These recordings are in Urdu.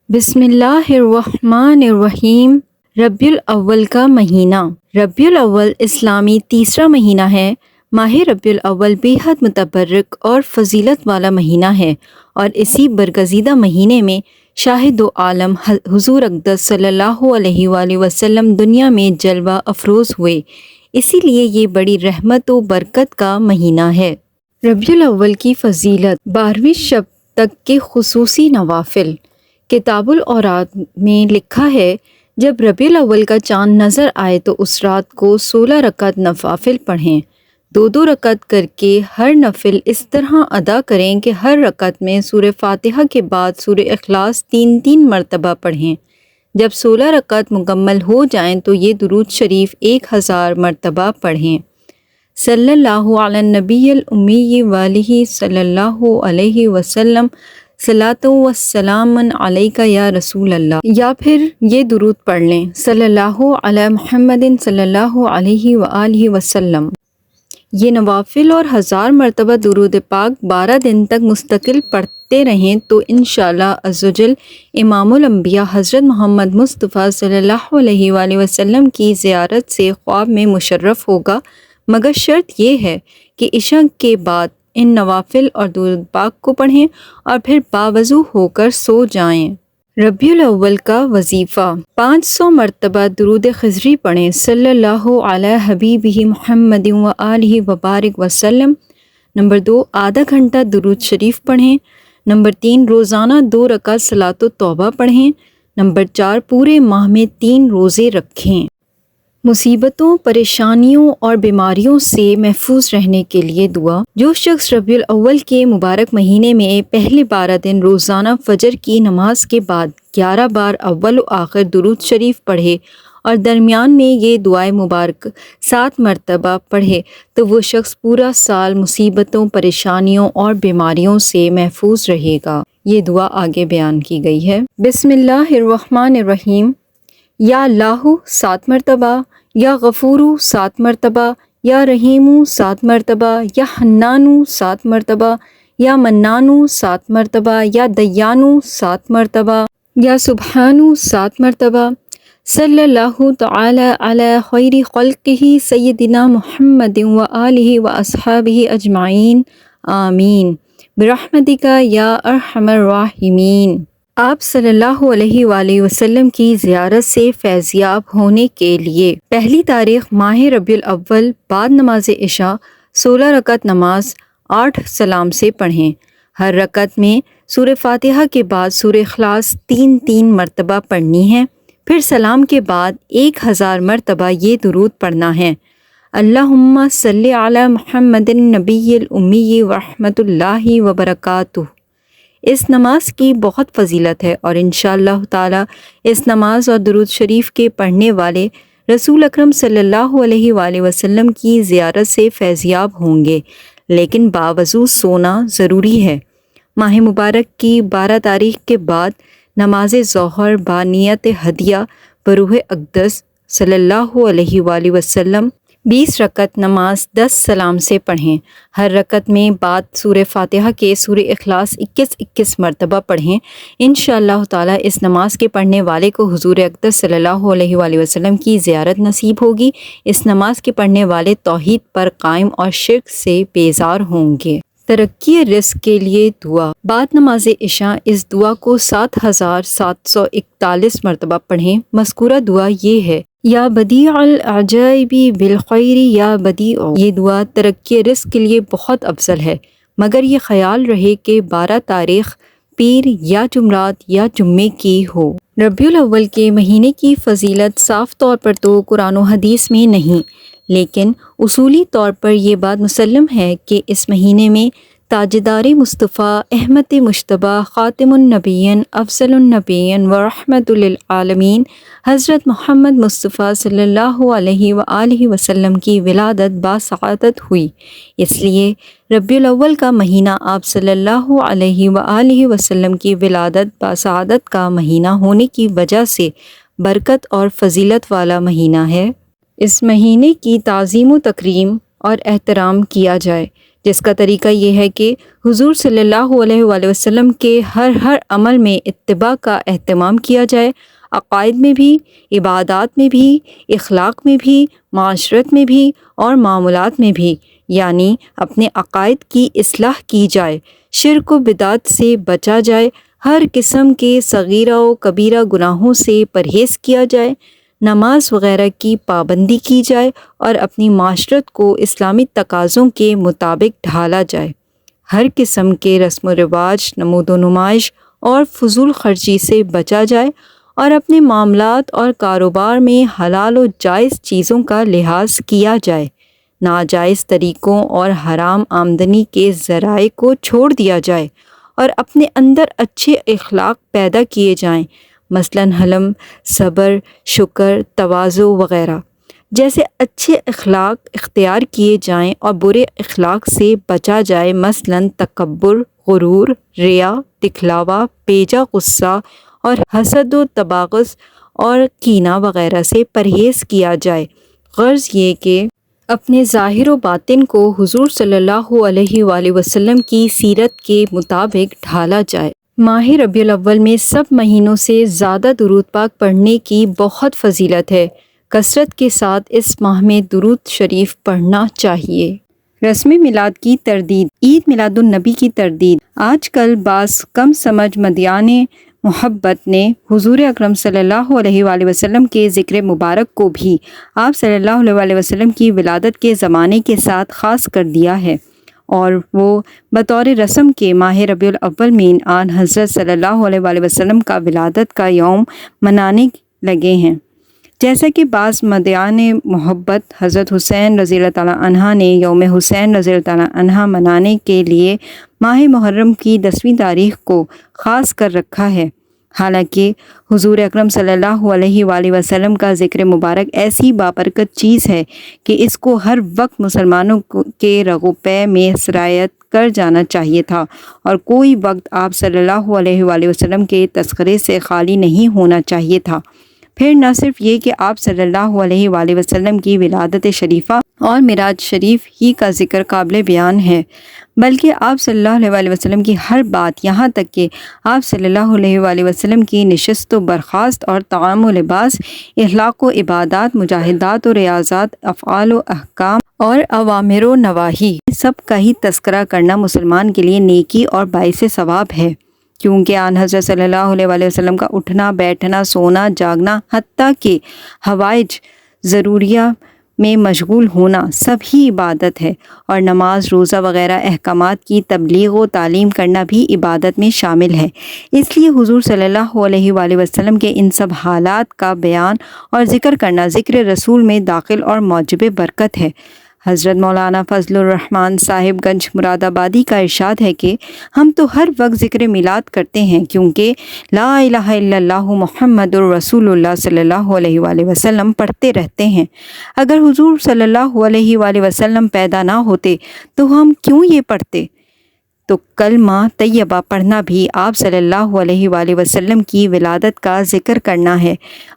بسم اللہ الرحمن الرحیم۔ ربیع الاول کا مہینہ۔ ربیع الاول اسلامی تیسرا مہینہ ہے۔ ماہ ربیع الاول بے حد متبرک اور فضیلت والا مہینہ ہے، اور اسی برگزیدہ مہینے میں شاہد و عالم حضور اقدس صلی اللہ علیہ وآلہ وسلم دنیا میں جلوہ افروز ہوئے، اسی لیے یہ بڑی رحمت و برکت کا مہینہ ہے۔ ربیع الاول کی فضیلت۔ 12ویں شب تک کے خصوصی نوافل۔ کتاب الاوراد میں لکھا ہے، جب ربیع الاول کا چاند نظر آئے تو اس رات کو 16 رکعت نوافل پڑھیں، 2 رکعت کر کے ہر نفل اس طرح ادا کریں کہ ہر رکعت میں سورہ فاتحہ کے بعد سورہ اخلاص 3 مرتبہ پڑھیں۔ جب 16 رکعت مکمل ہو جائیں تو یہ درود شریف 1000 مرتبہ پڑھیں۔ صلی اللہ علی النبی الامی وآلہ صلی اللہ علیہ وسلم، صلاۃ و سلام علیک یا رسول اللہ، یا پھر یہ درود پڑھ لیں، صلی اللہ علی محمد صلی اللہ علیہ وآلہ وسلم۔ یہ نوافل اور 1000 مرتبہ درود پاک 12 دن تک مستقل پڑھتے رہیں تو انشاءاللہ عزوجل امام الانبیاء حضرت محمد مصطفیٰ صلی اللہ علیہ وآلہ وسلم کی زیارت سے خواب میں مشرف ہوگا، مگر شرط یہ ہے کہ عشاء کے بعد ان نوافل اور درود پاک کو پڑھیں اور پھر باوضو ہو کر سو جائیں۔ ربیع الاول کا وظیفہ۔ 500 مرتبہ درود خضری پڑھیں، صلی اللہ علی حبیبہ محمد وآلہ وبارک وسلم۔ نمبر 2، آدھا گھنٹہ درود شریف پڑھیں۔ نمبر 3، روزانہ 2 رکعت صلاۃ التوبہ پڑھیں۔ نمبر 4، پورے ماہ میں 3 روزے رکھیں۔ مصیبتوں، پریشانیوں اور بیماریوں سے محفوظ رہنے کے لیے دعا۔ جو شخص ربیع الاول کے مبارک مہینے میں پہلے 12 دن روزانہ فجر کی نماز کے بعد 11 بار اول و آخر درود شریف پڑھے اور درمیان میں یہ دعائے مبارک 7 مرتبہ پڑھے تو وہ شخص پورا سال مصیبتوں، پریشانیوں اور بیماریوں سے محفوظ رہے گا۔ یہ دعا آگے بیان کی گئی ہے۔ بسم اللہ الرحمن الرحیم۔ یا اللہ 7 مرتبہ، یا غفور 7 مرتبہ، یا رحیم 7 مرتبہ، یا حنان 7 مرتبہ، یا منان 7 مرتبہ، یا دیان 7 مرتبہ، یا سبحان 7 مرتبہ۔ صلی اللہ تعالی علی خیر خلقہ سیدنا محمد وآلہ واصحابہ اجمعین، آمین برحمتک یا ارحم الراحمین۔ آپ صلی اللہ علیہ وآلہ وسلم کی زیارت سے فیضیاب ہونے کے لیے پہلی تاریخ ماہ ربیع الاول بعد نماز عشاء 16 رکعت نماز 8 سلام سے پڑھیں۔ ہر رکعت میں سورہ فاتحہ کے بعد سورہ اخلاص 3 مرتبہ پڑھنی ہے، پھر سلام کے بعد 1000 مرتبہ یہ درود پڑھنا ہے۔ اللہم صلی علی محمد النبی الامی ورحمۃ اللہ وبرکاتہ۔ اس نماز کی بہت فضیلت ہے اور انشاءاللہ تعالی اس نماز اور درود شریف کے پڑھنے والے رسول اکرم صلی اللہ علیہ وآلہ وسلم کی زیارت سے فیضیاب ہوں گے، لیکن باوضو سونا ضروری ہے۔ ماہ مبارک کی 12 تاریخ کے بعد نماز ظہر بانیت ہدیہ بروح اقدس صلی اللہ علیہ وآلہ وسلم 20 رکعت نماز 10 سلام سے پڑھیں۔ ہر رکعت میں بعد سورہ فاتحہ کے سورہ اخلاص 21 مرتبہ پڑھیں۔ انشاءاللہ تعالی اس نماز کے پڑھنے والے کو حضور اقدس صلی اللہ علیہ وآلہ وسلم کی زیارت نصیب ہوگی۔ اس نماز کے پڑھنے والے توحید پر قائم اور شرک سے بیزار ہوں گے۔ ترقی رزق کے لیے دعا۔ بعد نماز عشاء اس دعا کو 7741 مرتبہ پڑھیں۔ مذکورہ دعا یہ ہے، یا بدیع العجائب بالخیر یا بدیع۔ یہ دعا ترقی رزق کے لیے بہت افضل ہے، مگر یہ خیال رہے کہ 12 تاریخ پیر یا جمعرات یا جمعے کی ہو۔ ربیع الاول کے مہینے کی فضیلت صاف طور پر تو قرآن و حدیث میں نہیں، لیکن اصولی طور پر یہ بات مسلم ہے کہ اس مہینے میں تاجدار مصطفیٰ احمد مجتبیٰ خاتم النبیین افضل النبیین ورحمۃ للعالمین حضرت محمد مصطفیٰ صلی اللہ علیہ وآلہ وسلم کی ولادت باسعادت ہوئی۔ اس لیے ربیع الاول کا مہینہ آپ صلی اللہ علیہ وآلہ وسلم کی ولادت باسعادت کا مہینہ ہونے کی وجہ سے برکت اور فضیلت والا مہینہ ہے۔ اس مہینے کی تعظیم و تکریم اور احترام کیا جائے، جس کا طریقہ یہ ہے کہ حضور صلی اللہ علیہ وآلہ وسلم کے ہر عمل میں اتباع کا اہتمام کیا جائے، عقائد میں بھی، عبادات میں بھی، اخلاق میں بھی، معاشرت میں بھی اور معاملات میں بھی، یعنی اپنے عقائد کی اصلاح کی جائے، شرک و بدعت سے بچا جائے، ہر قسم کے صغیرہ و کبیرہ گناہوں سے پرہیز کیا جائے، نماز وغیرہ کی پابندی کی جائے اور اپنی معاشرت کو اسلامی تقاضوں کے مطابق ڈھالا جائے، ہر قسم کے رسم و رواج، نمود و نمائش اور فضول خرچی سے بچا جائے اور اپنے معاملات اور کاروبار میں حلال و جائز چیزوں کا لحاظ کیا جائے، ناجائز طریقوں اور حرام آمدنی کے ذرائع کو چھوڑ دیا جائے اور اپنے اندر اچھے اخلاق پیدا کیے جائیں، مثلاً حلم، صبر، شکر، تواضع وغیرہ جیسے اچھے اخلاق اختیار کیے جائیں اور برے اخلاق سے بچا جائے، مثلاً تکبر، غرور، ریا، دکھلاوا، بیجا غصہ اور حسد و تباغض اور کینہ وغیرہ سے پرہیز کیا جائے، غرض یہ کہ اپنے ظاہر و باطن کو حضور صلی اللہ علیہ وآلہ وسلم کی سیرت کے مطابق ڈھالا جائے۔ ماہ ربیع الاول میں سب مہینوں سے زیادہ درود پاک پڑھنے کی بہت فضیلت ہے، کثرت کے ساتھ اس ماہ میں درود شریف پڑھنا چاہیے۔ رسم میلاد کی تردید، عید میلاد النبی کی تردید۔ آج کل بعض کم سمجھ مدعیان محبت نے حضور اکرم صلی اللہ علیہ وآلہ وسلم کے ذکر مبارک کو بھی آپ صلی اللہ علیہ وآلہ وسلم کی ولادت کے زمانے کے ساتھ خاص کر دیا ہے، اور وہ بطور رسم کے ماہ ربیع الاول میں آن حضرت صلی اللہ علیہ وآلہ وسلم کا ولادت کا یوم منانے لگے ہیں، جیسا کہ بعض مدعیان محبت حضرت حسین رضی اللہ تعالیٰ عنہ نے یوم حسین رضی اللہ تعالیٰ عنہ منانے کے لیے ماہ محرم کی 10ویں تاریخ کو خاص کر رکھا ہے، حالانکہ حضور اکرم صلی اللہ علیہ وآلہ وسلم کا ذکر مبارک ایسی بابرکت چیز ہے کہ اس کو ہر وقت مسلمانوں کے رغو پے میں سرایت کر جانا چاہیے تھا، اور کوئی وقت آپ صلی اللہ علیہ وآلہ وسلم کے تذکرے سے خالی نہیں ہونا چاہیے تھا۔ پھر نہ صرف یہ کہ آپ صلی اللہ علیہ وآلہ وسلم کی ولادت شریفہ اور معراج شریف ہی کا ذکر قابل بیان ہے، بلکہ آپ صلی اللہ علیہ وآلہ وسلم کی ہر بات، یہاں تک کہ آپ صلی اللہ علیہ وآلہ وسلم کی نشست و برخاست اور طعام و لباس، اخلاق و عبادات، مجاہدات و ریاضات، افعال و احکام اور اوامر و نواہی، سب کا ہی تذکرہ کرنا مسلمان کے لیے نیکی اور باعث ثواب ہے، کیونکہ آن حضرت صلی اللہ علیہ وآلہ وسلم کا اٹھنا، بیٹھنا، سونا، جاگنا، حتیٰ کہ حوائج ضروریہ میں مشغول ہونا سب ہی عبادت ہے، اور نماز، روزہ وغیرہ احکامات کی تبلیغ و تعلیم کرنا بھی عبادت میں شامل ہے۔ اس لیے حضور صلی اللہ علیہ وآلہ وسلم کے ان سب حالات کا بیان اور ذکر کرنا ذکر رسول میں داخل اور موجب برکت ہے۔ حضرت مولانا فضل الرحمن صاحب گنج مراد آبادی کا ارشاد ہے کہ ہم تو ہر وقت ذکر میلاد کرتے ہیں، کیونکہ لا الہ الا اللہ محمد الرسول اللہ صلی اللہ علیہ وآلہ وسلم پڑھتے رہتے ہیں۔ اگر حضور صلی اللہ علیہ وآلہ وسلم پیدا نہ ہوتے تو ہم کیوں یہ پڑھتے؟ تو کلمہ طیبہ پڑھنا بھی آپ صلی اللہ علیہ وآلہ وسلم کی ولادت کا ذکر کرنا ہے،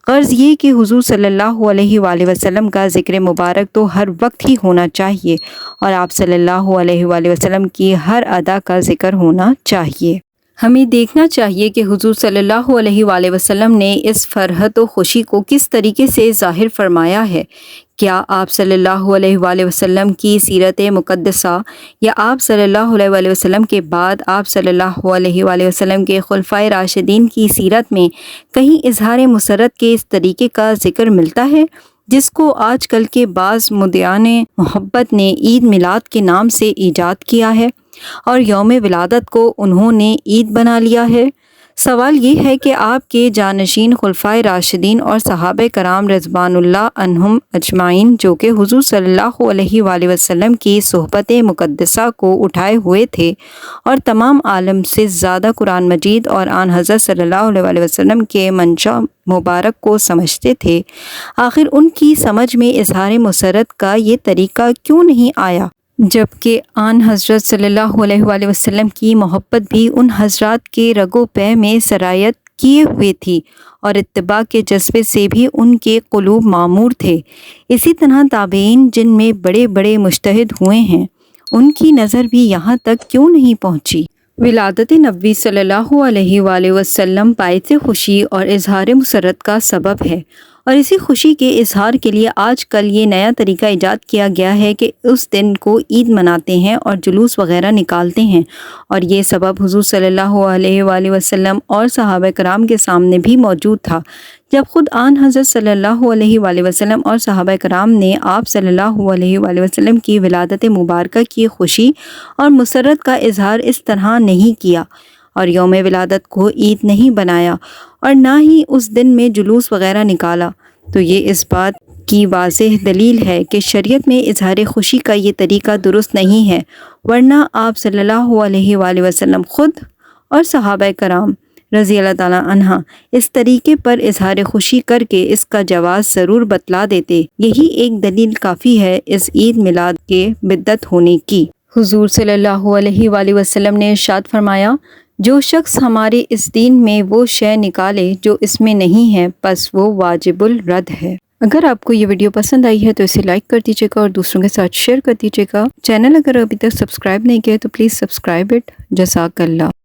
غرض یہ کہ حضور صلی اللہ علیہ وآلہ وسلم کا ذکر مبارک تو ہر وقت ہی ہونا چاہیے، اور آپ صلی اللہ علیہ وآلہ وسلم کی ہر ادا کا ذکر ہونا چاہیے۔ ہمیں دیکھنا چاہیے کہ حضور صلی اللہ علیہ وآلہ وسلم نے اس فرحت و خوشی کو کس طریقے سے ظاہر فرمایا ہے۔ کیا آپ صلی اللہ علیہ وآلہ وسلم کی سیرت مقدسہ یا آپ صلی اللہ علیہ وآلہ وسلم کے بعد آپ صلی اللہ علیہ وآلہ وسلم کے خلفائے راشدین کی سیرت میں کہیں اظہار مسرت کے اس طریقے کا ذکر ملتا ہے جس کو آج کل کے بعض مدعیان محبت نے عید میلاد کے نام سے ایجاد کیا ہے اور یوم ولادت کو انہوں نے عید بنا لیا ہے؟ سوال یہ ہے کہ آپ کے جانشین خلفائے راشدین اور صحابہ کرام رضوان اللہ عنہم اجمعین، جو کہ حضور صلی اللہ علیہ وآلہ وسلم کی صحبت مقدسہ کو اٹھائے ہوئے تھے اور تمام عالم سے زیادہ قرآن مجید اور آن حضرت صلی اللہ علیہ وآلہ وسلم کے منشا مبارک کو سمجھتے تھے، آخر ان کی سمجھ میں اظہار مسرت کا یہ طریقہ کیوں نہیں آیا، جبکہ آن حضرت صلی اللہ علیہ وآلہ وسلم کی محبت بھی ان حضرات کے رگو پے میں سرایت کیے ہوئے تھی اور اتباع کے جذبے سے بھی ان کے قلوب معمور تھے۔ اسی طرح تابعین، جن میں بڑے بڑے مجتہد ہوئے ہیں، ان کی نظر بھی یہاں تک کیوں نہیں پہنچی؟ ولادت نبوی صلی اللہ علیہ وآلہ وسلم باعث خوشی اور اظہار مسرت کا سبب ہے، اور اسی خوشی کے اظہار کے لیے آج کل یہ نیا طریقہ ایجاد کیا گیا ہے کہ اس دن کو عید مناتے ہیں اور جلوس وغیرہ نکالتے ہیں، اور یہ سبب حضور صلی اللہ علیہ وآلہ وسلم اور صحابہ کرام کے سامنے بھی موجود تھا، جب خود آن حضرت صلی اللہ علیہ وآلہ وسلم اور صحابہ کرام نے آپ صلی اللہ علیہ وآلہ وسلم کی ولادت مبارکہ کی خوشی اور مسرت کا اظہار اس طرح نہیں کیا، اور یوم ولادت کو عید نہیں بنایا، اور نہ ہی اس دن میں جلوس وغیرہ نکالا، تو یہ اس بات کی واضح دلیل ہے کہ شریعت میں اظہار خوشی کا یہ طریقہ درست نہیں ہے، ورنہ آپ صلی اللہ علیہ وآلہ وسلم خود اور صحابہ کرام رضی اللہ تعالیٰ عنہ اس طریقے پر اظہار خوشی کر کے اس کا جواز ضرور بتلا دیتے۔ یہی ایک دلیل کافی ہے اس عید میلاد کے بدعت ہونے کی۔ حضور صلی اللہ علیہ وآلہ وسلم نے ارشاد فرمایا، جو شخص ہمارے اس دین میں وہ شے نکالے جو اس میں نہیں ہے، پس وہ واجب الرد ہے۔ اگر آپ کو یہ ویڈیو پسند آئی ہے تو اسے لائک کر دیجیے گا اور دوسروں کے ساتھ شیئر کر دیجیے گا۔ چینل اگر ابھی تک سبسکرائب نہیں کیا تو پلیز سبسکرائب اٹ۔ جزاک اللہ۔